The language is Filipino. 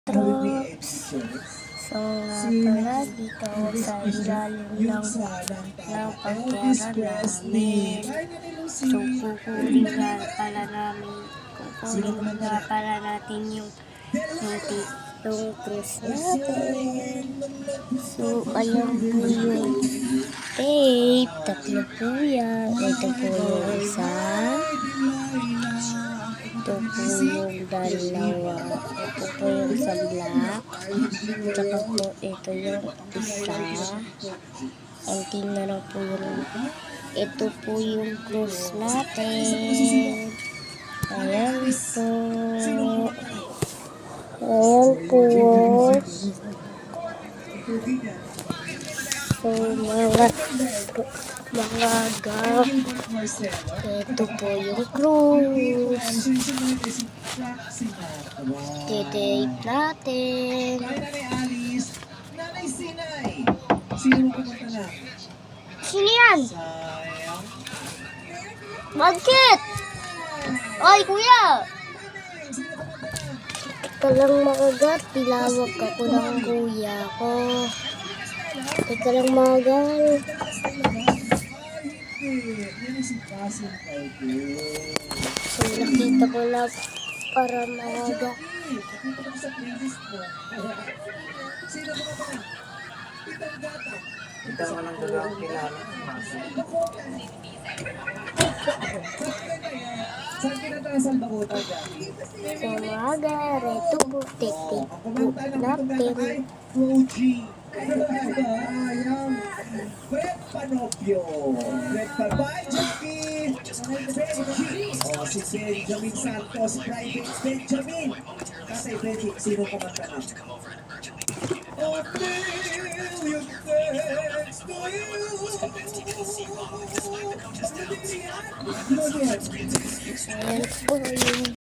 Troops. So nga pala dito ako sa ilalim ng pagkera namin. So kukunin nga pala natin yung cruise natin. So ayan po yung tape. Tatlo po yan. Ito po yung isa. Ito po yung dalawa. Ito po yung sa black. Tsaka po ito yung isa. And tingnan na po yung ito po yung cruise natin. Ayan po. Ayan po. So mga gap. Ito po yung cruise. Titake natin. Sino yan? Bakit? Ay, kuya! Teka lang mga gap. Tilawag ako ng kuya ko. Teka lang mga gap. So, nakita ko lang para maaga. Ito mo nang gagawin kilala. Saan pinatasan ba ko ito dyan? So, maaga. Reto po. Titik po natin. Ayan. Fred Panopio. Fred Pabay, Jackie. Si Benjamin Santos, Private Benjamin. Kasi Benji, sino kumanta na? Oh, feel your thanks to you. Ayan po yung